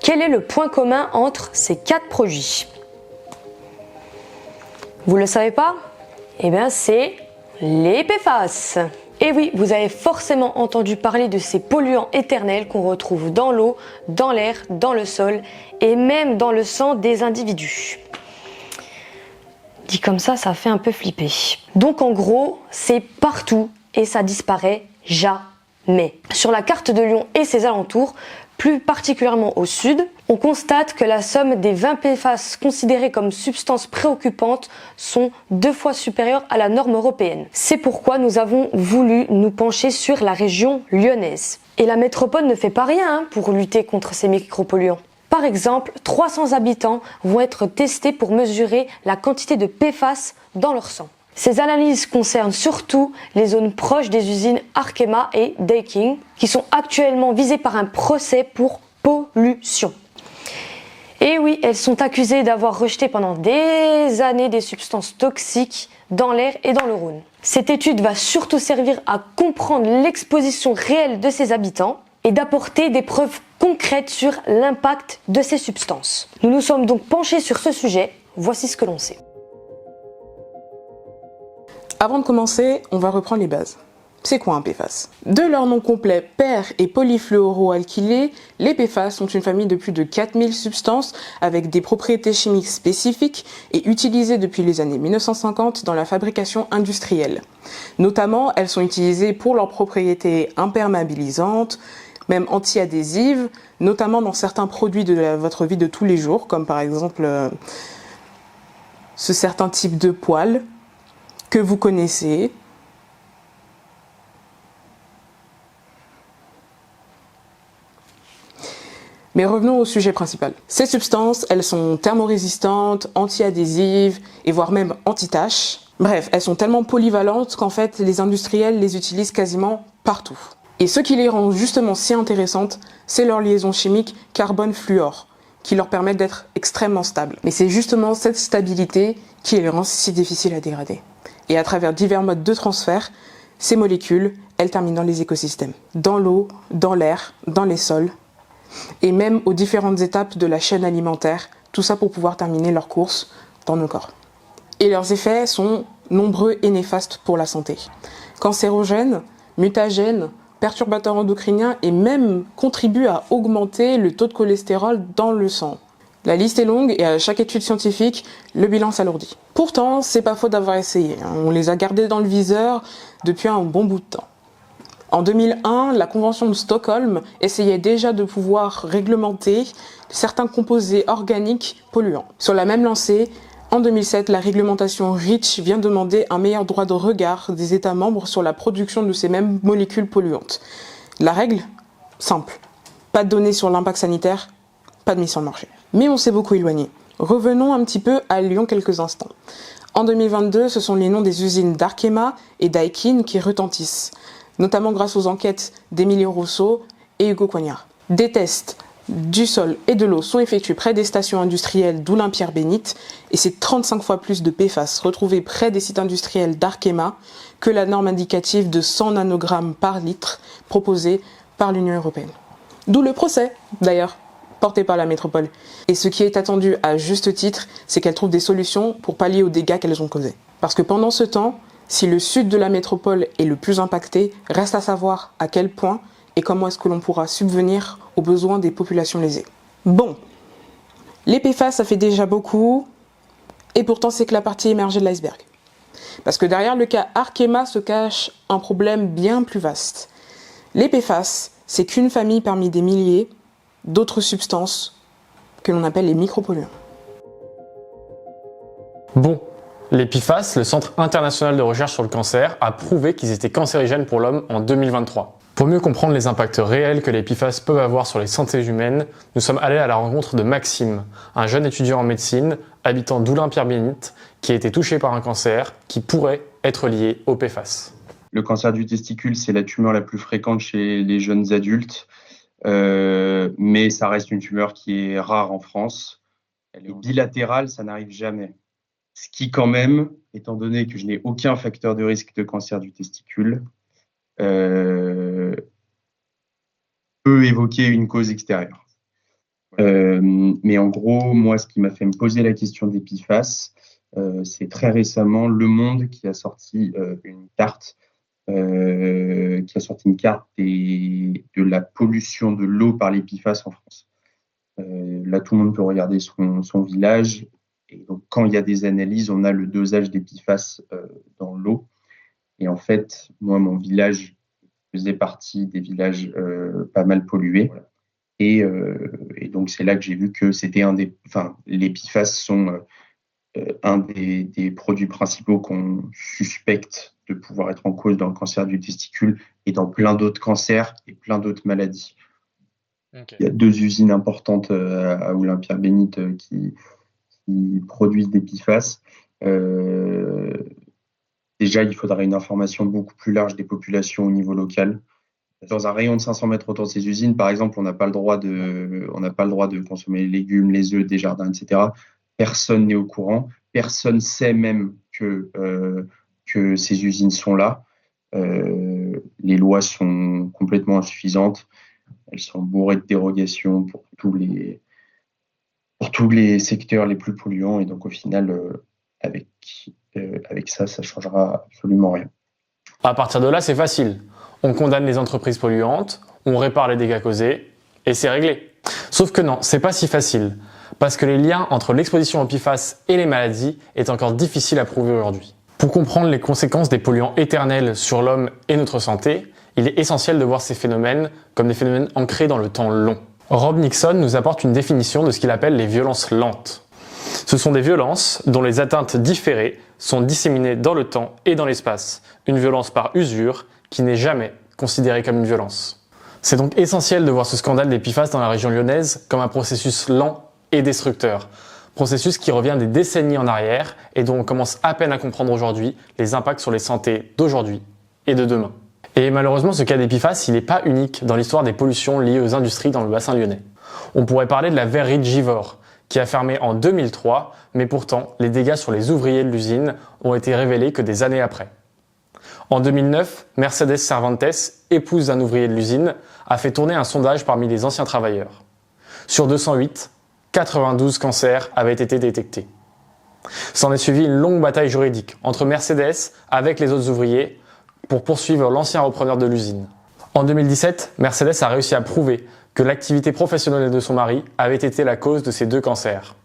Quel est le point commun entre ces 4 produits? Vous le savez pas? Eh bien c'est les PFAS. Et oui, vous avez forcément entendu parler de ces polluants éternels qu'on retrouve dans l'eau, dans l'air, dans le sol et même dans le sang des individus. Dit comme ça fait un peu flipper. Donc en gros, c'est partout et ça disparaît jamais. Sur la carte de Lyon et ses alentours, plus particulièrement au sud, on constate que la somme des 20 PFAS considérées comme substances préoccupantes sont 2 fois supérieures à la norme européenne. C'est pourquoi nous avons voulu nous pencher sur la région lyonnaise. Et la métropole ne fait pas rien pour lutter contre ces micropolluants. Par exemple, 300 habitants vont être testés pour mesurer la quantité de PFAS dans leur sang. Ces analyses concernent surtout les zones proches des usines Arkema et Daikin, qui sont actuellement visées par un procès pour pollution. Et oui, elles sont accusées d'avoir rejeté pendant des années des substances toxiques dans l'air et dans le Rhône. Cette étude va surtout servir à comprendre l'exposition réelle de ces habitants et d'apporter des preuves concrètes sur l'impact de ces substances. Nous nous sommes donc penchés sur ce sujet, voici ce que l'on sait. Avant de commencer, on va reprendre les bases. C'est quoi un PFAS? De leur nom complet per- et polyfluoroalkylés, les PFAS sont une famille de plus de 4000 substances avec des propriétés chimiques spécifiques et utilisées depuis les années 1950 dans la fabrication industrielle. Notamment, elles sont utilisées pour leurs propriétés imperméabilisantes, même anti-adhésives, notamment dans certains produits de votre vie de tous les jours, comme par exemple ce certain type de poêle que vous connaissez. Mais revenons au sujet principal. Ces substances, elles sont thermorésistantes, anti-adhésives et voire même anti-taches. Bref, elles sont tellement polyvalentes qu'en fait, les industriels les utilisent quasiment partout. Et ce qui les rend justement si intéressantes, c'est leur liaison chimique carbone-fluor, qui leur permet d'être extrêmement stables. Mais c'est justement cette stabilité qui les rend si difficiles à dégrader. Et à travers divers modes de transfert, ces molécules, elles terminent dans les écosystèmes, dans l'eau, dans l'air, dans les sols, et même aux différentes étapes de la chaîne alimentaire, tout ça pour pouvoir terminer leur course dans nos corps. Et leurs effets sont nombreux et néfastes pour la santé. Cancérogènes, mutagènes, perturbateurs endocriniens et même contribuent à augmenter le taux de cholestérol dans le sang. La liste est longue et à chaque étude scientifique, le bilan s'alourdit. Pourtant, c'est pas faute d'avoir essayé. On les a gardés dans le viseur depuis un bon bout de temps. En 2001, la Convention de Stockholm essayait déjà de pouvoir réglementer certains composés organiques polluants. Sur la même lancée, en 2007, la réglementation REACH vient demander un meilleur droit de regard des États membres sur la production de ces mêmes molécules polluantes. La règle? Simple. Pas de données sur l'impact sanitaire, pas de mise sur le marché. Mais on s'est beaucoup éloigné. Revenons un petit peu à Lyon quelques instants. En 2022, ce sont les noms des usines d'Arkema et Daikin qui retentissent, notamment grâce aux enquêtes d'Émilie Rousseau et Hugo Coignard. Des tests du sol et de l'eau sont effectués près des stations industrielles d'Oulin-Pierre-Bénite et c'est 35 fois plus de PFAS retrouvés près des sites industriels d'Arkema que la norme indicative de 100 nanogrammes par litre proposée par l'Union européenne. D'où le procès, d'ailleurs, porté par la métropole. Et ce qui est attendu à juste titre, c'est qu'elles trouvent des solutions pour pallier aux dégâts qu'elles ont causés. Parce que pendant ce temps, si le sud de la métropole est le plus impacté, reste à savoir à quel point et comment est-ce que l'on pourra subvenir aux besoins des populations lésées. Bon, les PFAS, ça fait déjà beaucoup, et pourtant c'est que la partie émergée de l'iceberg. Parce que derrière le cas Arkema se cache un problème bien plus vaste. Les PFAS, c'est qu'une famille parmi des milliers d'autres substances que l'on appelle les micropolluants. Bon, les PFAS, le Centre international de recherche sur le cancer, a prouvé qu'ils étaient cancérigènes pour l'homme en 2023. Pour mieux comprendre les impacts réels que les PFAS peuvent avoir sur les santé humaines, nous sommes allés à la rencontre de Maxime, un jeune étudiant en médecine, habitant d'Oulin-Pierre-Bénite, qui a été touché par un cancer qui pourrait être lié aux PFAS. Le cancer du testicule, c'est la tumeur la plus fréquente chez les jeunes adultes, mais ça reste une tumeur qui est rare en France. Elle est bilatérale, ça n'arrive jamais. Ce qui quand même, étant donné que je n'ai aucun facteur de risque de cancer du testicule, peut évoquer une cause extérieure. Mais en gros, moi, ce qui m'a fait me poser la question des PFAS, c'est très récemment Le Monde qui a sorti une carte de la pollution de l'eau par les PFAS en France. Là, tout le monde peut regarder son village. Et donc, quand il y a des analyses, on a le dosage des PFAS dans l'eau. Et en fait, moi, mon village faisait partie des villages pas mal pollués. Et donc, c'est là que j'ai vu que les PFAS sont un des produits principaux qu'on suspecte de pouvoir être en cause dans le cancer du testicule et dans plein d'autres cancers et plein d'autres maladies. Okay. Il y a 2 usines importantes à Olympia-Bénite qui produisent des PFAS. Déjà, il faudrait une information beaucoup plus large des populations au niveau local. Dans un rayon de 500 mètres autour de ces usines, par exemple, on n'a pas le droit de consommer les légumes, les œufs des jardins, etc. Personne n'est au courant. Personne sait même que ces usines sont là. Les lois sont complètement insuffisantes. Elles sont bourrées de dérogations pour tous les secteurs les plus polluants. Et donc, au final, avec ça changera absolument rien. À partir de là, c'est facile. On condamne les entreprises polluantes, on répare les dégâts causés, et c'est réglé. Sauf que non, c'est pas si facile, parce que les liens entre l'exposition aux PFAS et les maladies est encore difficile à prouver aujourd'hui. Pour comprendre les conséquences des polluants éternels sur l'homme et notre santé, il est essentiel de voir ces phénomènes comme des phénomènes ancrés dans le temps long. Rob Nixon nous apporte une définition de ce qu'il appelle les violences lentes. Ce sont des violences dont les atteintes différées sont disséminées dans le temps et dans l'espace. Une violence par usure qui n'est jamais considérée comme une violence. C'est donc essentiel de voir ce scandale des PFAS dans la région lyonnaise comme un processus lent et destructeur. Processus qui revient des décennies en arrière et dont on commence à peine à comprendre aujourd'hui les impacts sur les santé d'aujourd'hui et de demain. Et malheureusement, ce cas des PFAS, il n'est pas unique dans l'histoire des pollutions liées aux industries dans le bassin lyonnais. On pourrait parler de la verrerie Givor, qui a fermé en 2003, mais pourtant, les dégâts sur les ouvriers de l'usine ont été révélés que des années après. En 2009, Mercedes Cervantes, épouse d'un ouvrier de l'usine, a fait tourner un sondage parmi les anciens travailleurs. Sur 208, 92 cancers avaient été détectés. S'en est suivi une longue bataille juridique entre Mercedes avec les autres ouvriers pour poursuivre l'ancien repreneur de l'usine. En 2017, Mercedes a réussi à prouver que l'activité professionnelle de son mari avait été la cause de ces 2 cancers.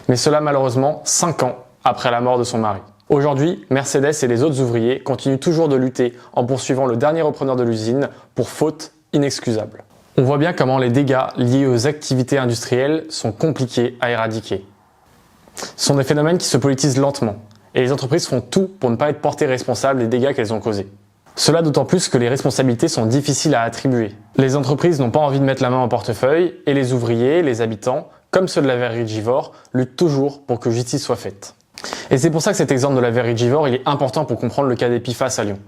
Mais cela malheureusement 5 ans après la mort de son mari. Aujourd'hui, Mercedes et les autres ouvriers continuent toujours de lutter en poursuivant le dernier repreneur de l'usine pour faute inexcusable. On voit bien comment les dégâts liés aux activités industrielles sont compliqués à éradiquer. Ce sont des phénomènes qui se politisent lentement et les entreprises font tout pour ne pas être portées responsables des dégâts qu'elles ont causés. Cela d'autant plus que les responsabilités sont difficiles à attribuer. Les entreprises n'ont pas envie de mettre la main au portefeuille et les ouvriers, les habitants, comme ceux de la verrerie Givor, luttent toujours pour que justice soit faite. Et c'est pour ça que cet exemple de la verrerie Givor, il est important pour comprendre le cas des PFAS à Lyon.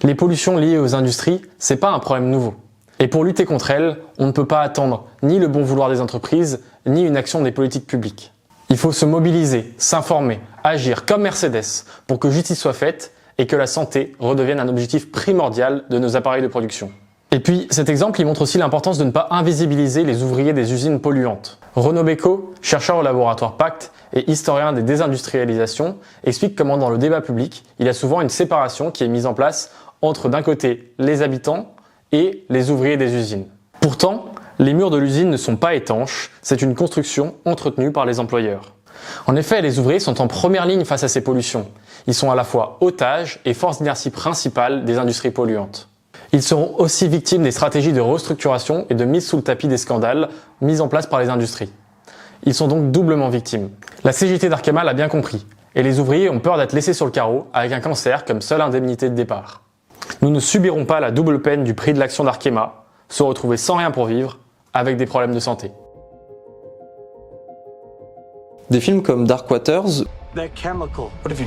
Les pollutions liées aux industries, c'est pas un problème nouveau. Et pour lutter contre elles, on ne peut pas attendre ni le bon vouloir des entreprises, ni une action des politiques publiques. Il faut se mobiliser, s'informer, agir comme Mercedes pour que justice soit faite et que la santé redevienne un objectif primordial de nos appareils de production. Et puis, cet exemple, il montre aussi l'importance de ne pas invisibiliser les ouvriers des usines polluantes. Renaud Bécaud, chercheur au laboratoire Pacte et historien des désindustrialisations, explique comment dans le débat public, il y a souvent une séparation qui est mise en place entre d'un côté les habitants et les ouvriers des usines. Pourtant, les murs de l'usine ne sont pas étanches, c'est une construction entretenue par les employeurs. En effet, les ouvriers sont en première ligne face à ces pollutions. Ils sont à la fois otages et force d'inertie principale des industries polluantes. Ils seront aussi victimes des stratégies de restructuration et de mise sous le tapis des scandales mises en place par les industries. Ils sont donc doublement victimes. La CGT d'Arkema l'a bien compris, et les ouvriers ont peur d'être laissés sur le carreau avec un cancer comme seule indemnité de départ. Nous ne subirons pas la double peine du prix de l'action d'Arkema, se retrouver sans rien pour vivre, avec des problèmes de santé. Des films comme Dark Waters That chemical. What if you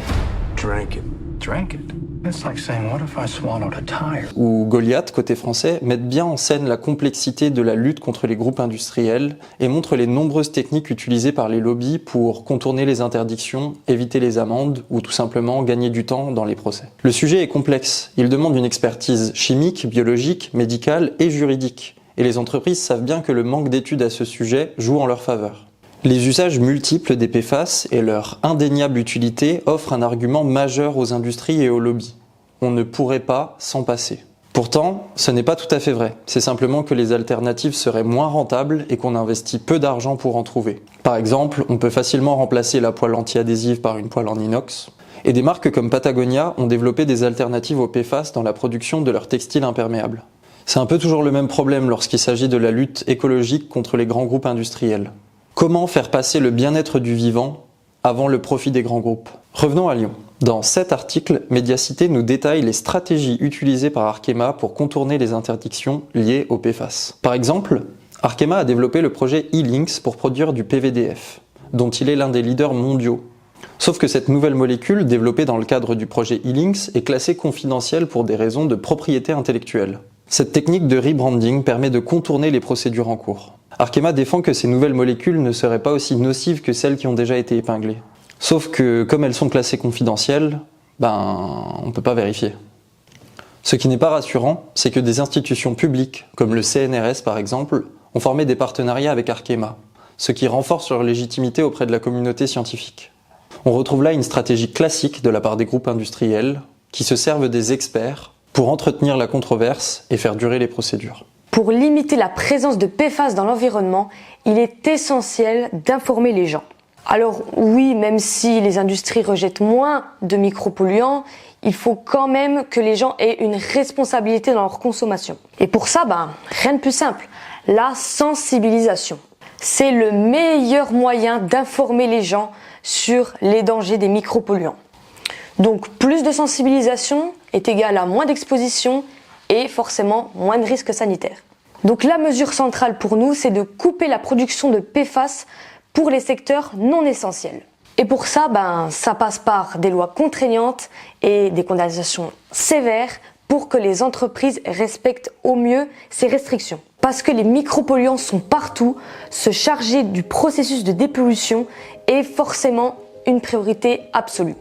drank it? Drank it? It's like saying, what if I swallowed a tire? ou Goliath, côté français, mettent bien en scène la complexité de la lutte contre les groupes industriels et montrent les nombreuses techniques utilisées par les lobbies pour contourner les interdictions, éviter les amendes ou tout simplement gagner du temps dans les procès. Le sujet est complexe, il demande une expertise chimique, biologique, médicale et juridique. et les entreprises savent bien que le manque d'études à ce sujet joue en leur faveur. Les usages multiples des PFAS et leur indéniable utilité offrent un argument majeur aux industries et aux lobbies. On ne pourrait pas s'en passer. Pourtant, ce n'est pas tout à fait vrai. C'est simplement que les alternatives seraient moins rentables et qu'on investit peu d'argent pour en trouver. Par exemple, on peut facilement remplacer la poêle anti-adhésive par une poêle en inox. Et des marques comme Patagonia ont développé des alternatives aux PFAS dans la production de leurs textiles imperméables. C'est un peu toujours le même problème lorsqu'il s'agit de la lutte écologique contre les grands groupes industriels. Comment faire passer le bien-être du vivant avant le profit des grands groupes? Revenons à Lyon. Dans cet article, Mediacité nous détaille les stratégies utilisées par Arkema pour contourner les interdictions liées aux PFAS. Par exemple, Arkema a développé le projet E-Lynx pour produire du PVDF, dont il est l'un des leaders mondiaux. Sauf que cette nouvelle molécule, développée dans le cadre du projet E-Lynx, est classée confidentielle pour des raisons de propriété intellectuelle. Cette technique de rebranding permet de contourner les procédures en cours. Arkema défend que ces nouvelles molécules ne seraient pas aussi nocives que celles qui ont déjà été épinglées. Sauf que, comme elles sont classées confidentielles, on ne peut pas vérifier. Ce qui n'est pas rassurant, c'est que des institutions publiques, comme le CNRS par exemple, ont formé des partenariats avec Arkema, ce qui renforce leur légitimité auprès de la communauté scientifique. On retrouve là une stratégie classique de la part des groupes industriels, qui se servent des experts pour entretenir la controverse et faire durer les procédures. Pour limiter la présence de PFAS dans l'environnement, il est essentiel d'informer les gens. Alors oui, même si les industries rejettent moins de micropolluants, il faut quand même que les gens aient une responsabilité dans leur consommation. Et pour ça, rien de plus simple, la sensibilisation. C'est le meilleur moyen d'informer les gens sur les dangers des micropolluants. Donc plus de sensibilisation est égal à moins d'exposition et forcément moins de risques sanitaires. Donc la mesure centrale pour nous, c'est de couper la production de PFAS pour les secteurs non essentiels. Et pour ça, ça passe par des lois contraignantes et des condamnations sévères pour que les entreprises respectent au mieux ces restrictions. Parce que les micropolluants sont partout, se charger du processus de dépollution est forcément une priorité absolue.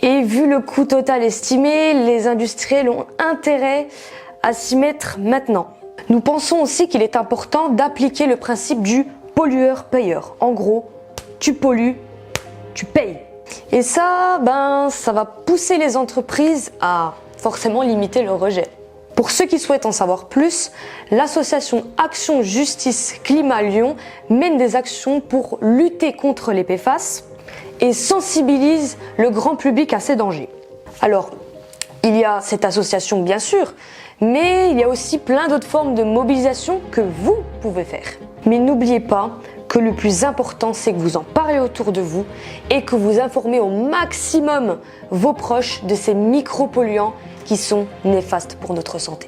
Et vu le coût total estimé, les industriels ont intérêt à s'y mettre maintenant. Nous pensons aussi qu'il est important d'appliquer le principe du pollueur-payeur. En gros, tu pollues, tu payes. Et ça, ça va pousser les entreprises à forcément limiter le rejet. Pour ceux qui souhaitent en savoir plus, l'association Action Justice Climat Lyon mène des actions pour lutter contre les PFAS et sensibilise le grand public à ces dangers. Alors, il y a cette association bien sûr, mais il y a aussi plein d'autres formes de mobilisation que vous pouvez faire. Mais n'oubliez pas que le plus important, c'est que vous en parlez autour de vous et que vous informez au maximum vos proches de ces micropolluants qui sont néfastes pour notre santé.